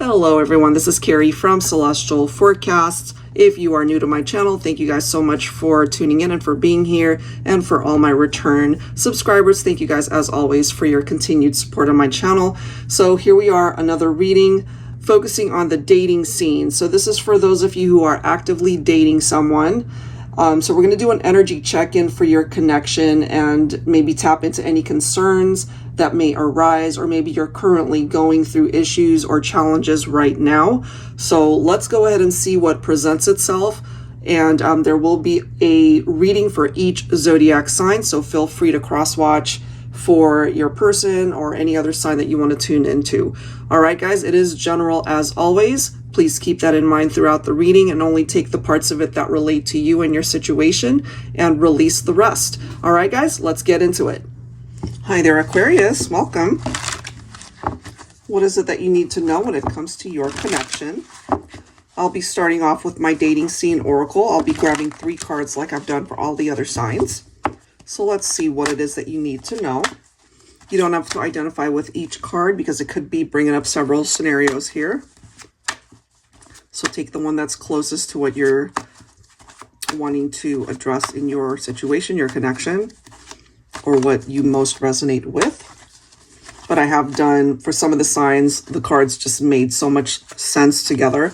Hello everyone, this is Carrie from Celestial Forecasts. If you are new to my channel, thank you guys so much for tuning in and for being here, and for all my return subscribers, thank you guys as always for your continued support on my channel. So here we are, another reading focusing on the dating scene. So this is for those of you who are actively dating someone. So we're going to do an energy check-in for your connection and maybe tap into any concerns that may arise, or maybe you're currently going through issues or challenges right now. So let's go ahead and see what presents itself. And there will be a reading for each zodiac sign, so feel free to cross-watch for your person or any other sign that you want to tune into. All right, guys, it is general as always. Please keep that in mind throughout the reading and only take the parts of it that relate to you and your situation and release the rest. All right, guys, let's get into it. Hi there, Aquarius. Welcome. What is it that you need to know when it comes to your connection? I'll be starting off with my dating scene oracle. I'll be grabbing 3 cards like I've done for all the other signs. So let's see what it is that you need to know. You don't have to identify with each card because it could be bringing up several scenarios here. So take the one that's closest to what you're wanting to address in your situation, your connection, or what you most resonate with. But I have done, for some of the signs, the cards just made so much sense together.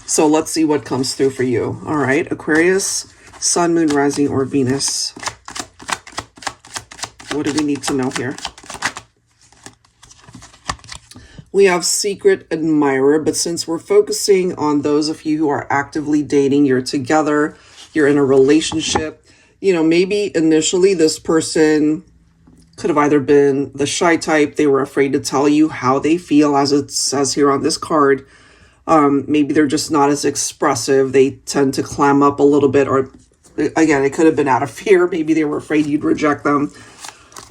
So let's see what comes through for you. All right, Aquarius, Sun, Moon, Rising, or Venus. What do we need to know here? We have secret admirer, but since we're focusing on those of you who are actively dating, you're together, you're in a relationship, you know, maybe initially this person could have either been the shy type, they were afraid to tell you how they feel, as it says here on this card. Maybe they're just not as expressive, they tend to clam up a little bit, or again, it could have been out of fear, maybe they were afraid you'd reject them.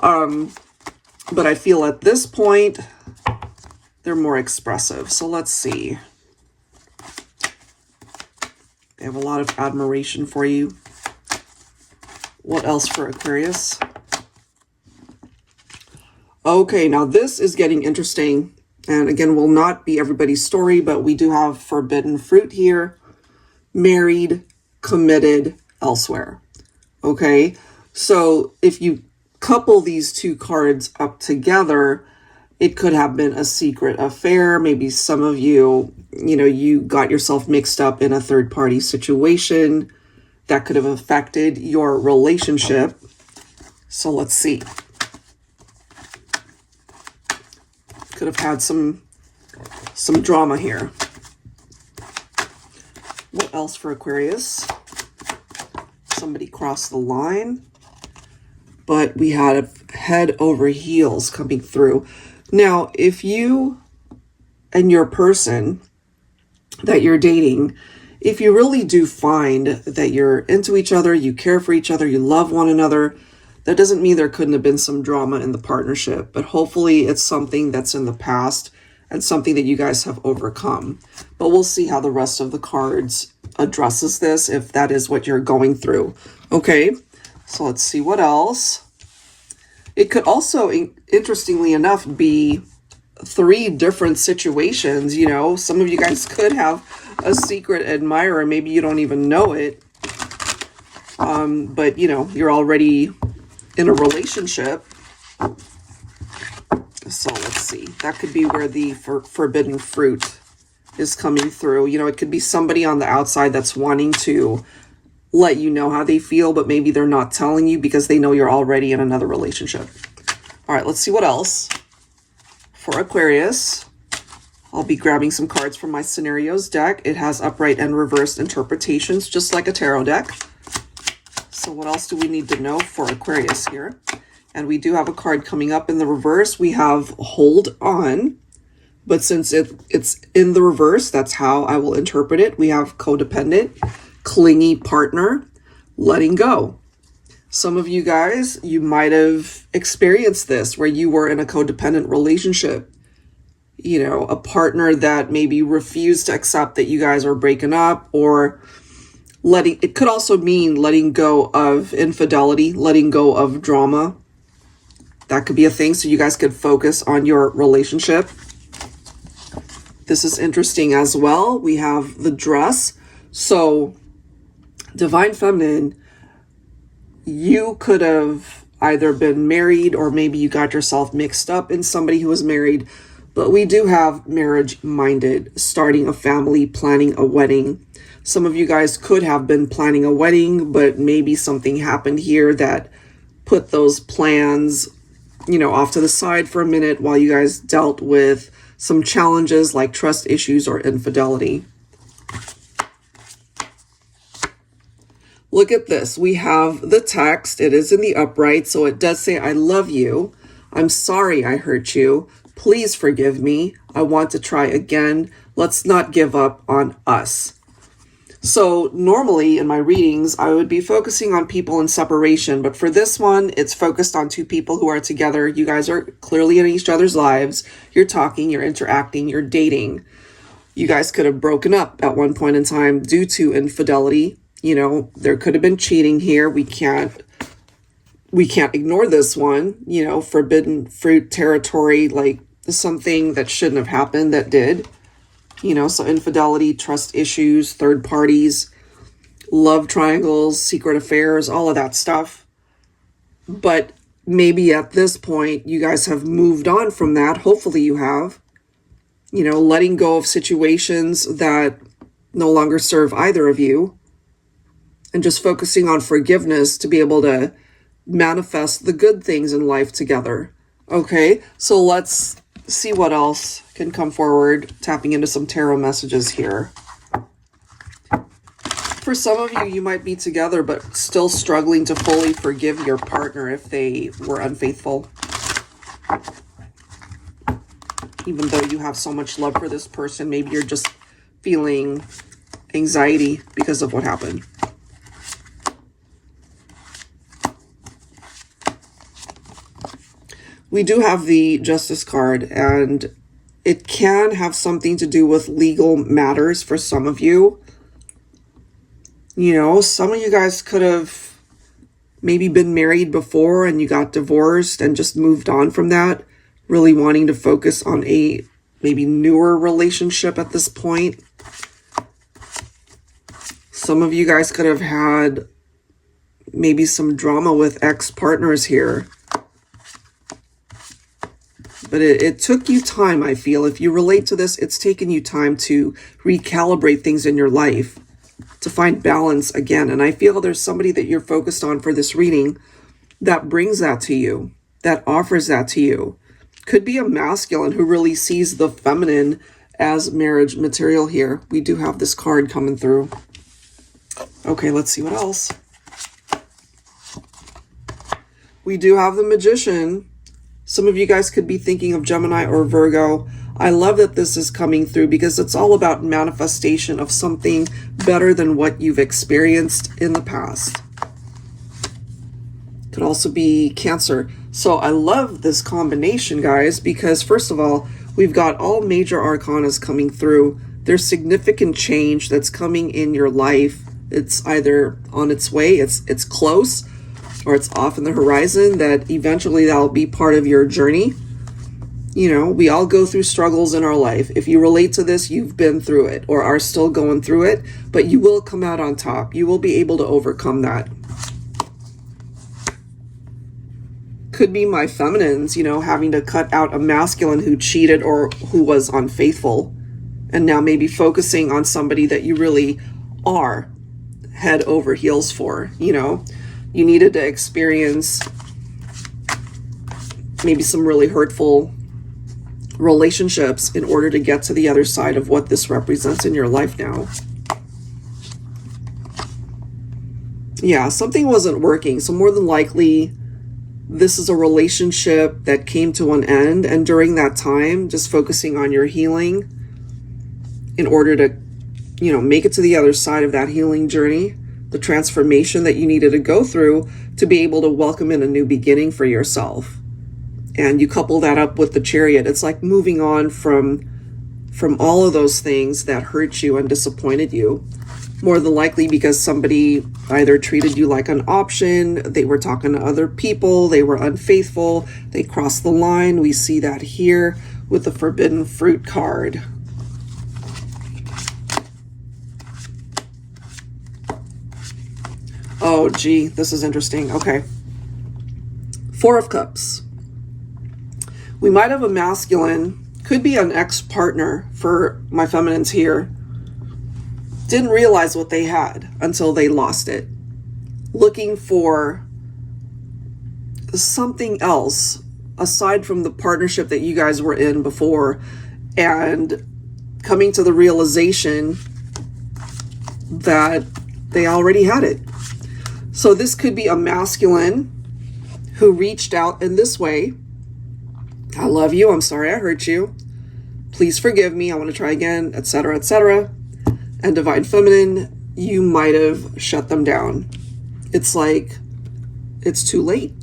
But I feel at this point, they're more expressive. So let's see. They have a lot of admiration for you. What else for Aquarius? Okay, now this is getting interesting. And again, will not be everybody's story, but we do have forbidden fruit here. Married, committed, elsewhere. Okay, so if you couple these 2 cards up together, it could have been a secret affair. Maybe some of you, you got yourself mixed up in a third-party situation that could have affected your relationship. So let's see. Could have had some drama here. What else for Aquarius? Somebody crossed the line, but we had a head over heels coming through. Now, if you and your person that you're dating, if you really do find that you're into each other, you care for each other, you love one another, that doesn't mean there couldn't have been some drama in the partnership, but hopefully it's something that's in the past and something that you guys have overcome. But we'll see how the rest of the cards addresses this, if that is what you're going through. Okay, so let's see what else. It could also, interestingly enough, be 3 different situations. Some of you guys could have a secret admirer. Maybe you don't even know it. But, you're already in a relationship. So let's see. That could be where the forbidden fruit is coming through. It could be somebody on the outside that's wanting to let you know how they feel, but maybe they're not telling you because they know you're already in another relationship. All right, let's see what else. For Aquarius, I'll be grabbing some cards from my scenarios deck. It has upright and reversed interpretations, just like a tarot deck. So what else do we need to know for Aquarius here? And we do have a card coming up in the reverse. We have hold on, but since it's in the reverse, that's how I will interpret it. We have codependent, clingy partner, letting go. Some of you guys, you might have experienced this where you were in a codependent relationship. A partner that maybe refused to accept that you guys are breaking up, or it could also mean letting go of infidelity, letting go of drama. That could be a thing, so you guys could focus on your relationship. This is interesting as well. We have the dress. So Divine Feminine, you could have either been married or maybe you got yourself mixed up in somebody who was married. But we do have marriage-minded, starting a family, planning a wedding. Some of you guys could have been planning a wedding, but maybe something happened here that put those plans, off to the side for a minute while you guys dealt with some challenges like trust issues or infidelity. Look at this. We have the text. It is in the upright, so it does say, I love you. I'm sorry I hurt you. Please forgive me. I want to try again. Let's not give up on us. So normally in my readings, I would be focusing on people in separation, but for this one, it's focused on two people who are together. You guys are clearly in each other's lives. You're talking, you're interacting, you're dating. You guys could have broken up at one point in time due to infidelity. There could have been cheating here. We can't ignore this one, forbidden fruit territory, like something that shouldn't have happened that did. So infidelity, trust issues, third parties, love triangles, secret affairs, all of that stuff. But maybe at this point, you guys have moved on from that. Hopefully you have, letting go of situations that no longer serve either of you and just focusing on forgiveness to be able to manifest the good things in life together. Okay, so let's see what else can come forward, tapping into some tarot messages here. For some of you, you might be together but still struggling to fully forgive your partner if they were unfaithful. Even though you have so much love for this person, maybe you're just feeling anxiety because of what happened. We do have the Justice card, and it can have something to do with legal matters for some of you. Some of you guys could have maybe been married before and you got divorced and just moved on from that, really wanting to focus on a maybe newer relationship at this point. Some of you guys could have had maybe some drama with ex-partners here. But it took you time, I feel. If you relate to this, it's taken you time to recalibrate things in your life, to find balance again. And I feel there's somebody that you're focused on for this reading that brings that to you, that offers that to you. Could be a masculine who really sees the feminine as marriage material here. We do have this card coming through. Okay, let's see what else. We do have the Magician. Some of you guys could be thinking of Gemini or Virgo. I love that this is coming through because it's all about manifestation of something better than what you've experienced in the past. Could also be Cancer. So I love this combination, guys, because first of all, we've got all major arcanas coming through. There's significant change that's coming in your life. It's either on its way, it's close, or it's off in the horizon, that eventually that'll be part of your journey. We all go through struggles in our life. If you relate to this, you've been through it or are still going through it, but you will come out on top. You will be able to overcome that. Could be my feminines, having to cut out a masculine who cheated or who was unfaithful, and now maybe focusing on somebody that you really are head over heels for. You needed to experience maybe some really hurtful relationships in order to get to the other side of what this represents in your life now. Yeah, something wasn't working. So more than likely, this is a relationship that came to an end. And during that time, just focusing on your healing in order to, make it to the other side of that healing journey, the transformation that you needed to go through to be able to welcome in a new beginning for yourself. And you couple that up with the Chariot. It's like moving on from all of those things that hurt you and disappointed you. More than likely because somebody either treated you like an option, they were talking to other people, they were unfaithful, they crossed the line. We see that here with the Forbidden Fruit card. Oh, gee, this is interesting. Okay. Four of Cups. We might have a masculine, could be an ex-partner for my feminines here. Didn't realize what they had until they lost it. Looking for something else aside from the partnership that you guys were in before, and coming to the realization that they already had it. So this could be a masculine who reached out in this way. I love you. I'm sorry I hurt you. Please forgive me. I want to try again, etc., etc. And Divine Feminine, you might have shut them down. It's like, it's too late.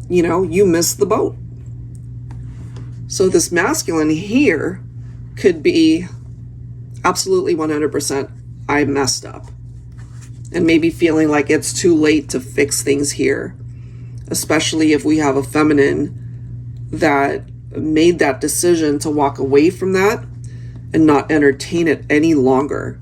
You know, you missed the boat. So this masculine here could be absolutely 100%, I messed up. And maybe feeling like it's too late to fix things here. Especially if we have a feminine that made that decision to walk away from that and not entertain it any longer.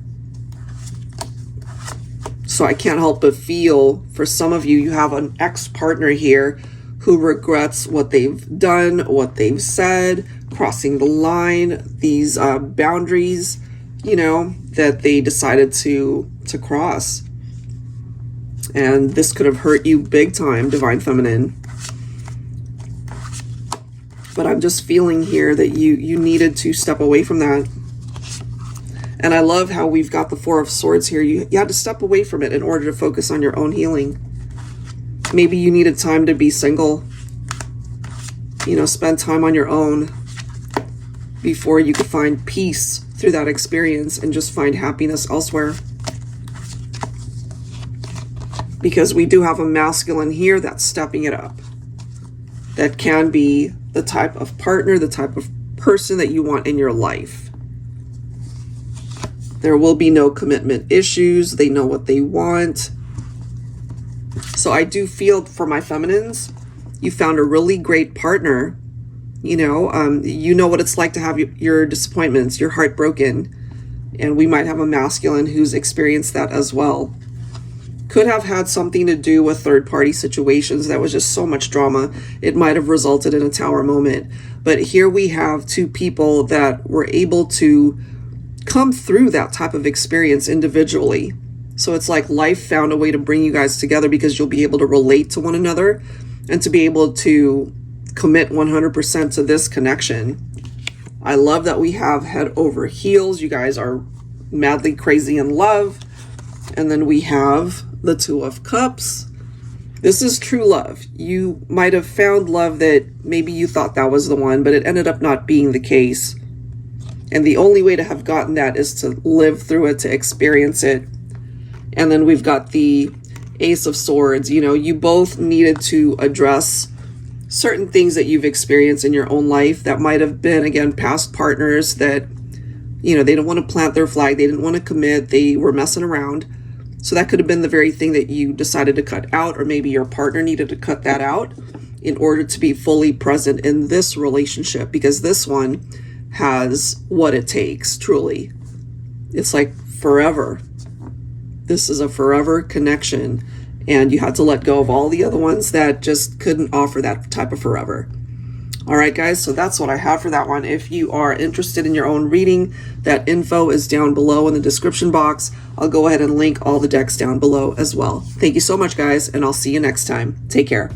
So I can't help but feel for some of you, you have an ex-partner here who regrets what they've done, what they've said, crossing the line, these boundaries, you know, that they decided to cross. And this could have hurt you big time, Divine Feminine. But I'm just feeling here that you needed to step away from that. And I love how we've got the Four of Swords here. You had to step away from it in order to focus on your own healing. Maybe you needed time to be single. You know, spend time on your own before you could find peace through that experience and just find happiness elsewhere. Because we do have a masculine here that's stepping it up. That can be the type of partner, the type of person that you want in your life. There will be no commitment issues. They know what they want. So I do feel for my feminines, you found a really great partner. You know what it's like to have your disappointments, your heart broken. And we might have a masculine who's experienced that as well. Could have had something to do with third-party situations. That was just so much drama. It might have resulted in a tower moment. But here we have two people that were able to come through that type of experience individually. So it's like life found a way to bring you guys together because you'll be able to relate to one another and to be able to commit 100% to this connection. I love that we have head over heels. You guys are madly crazy in love. And then we have the Two of Cups. This is true love. You might have found love that maybe you thought that was the one, but it ended up not being the case. And the only way to have gotten that is to live through it, to experience it. And then we've got the Ace of Swords. You know, you both needed to address certain things that you've experienced in your own life that might have been, again, past partners that, you know, they didn't want to plant their flag. They didn't want to commit. They were messing around. So that could have been the very thing that you decided to cut out, or maybe your partner needed to cut that out in order to be fully present in this relationship, because this one has what it takes, truly. It's like forever. This is a forever connection, and you had to let go of all the other ones that just couldn't offer that type of forever. All right, guys, so that's what I have for that one. If you are interested in your own reading, that info is down below in the description box. I'll go ahead and link all the decks down below as well. Thank you so much, guys, and I'll see you next time. Take care.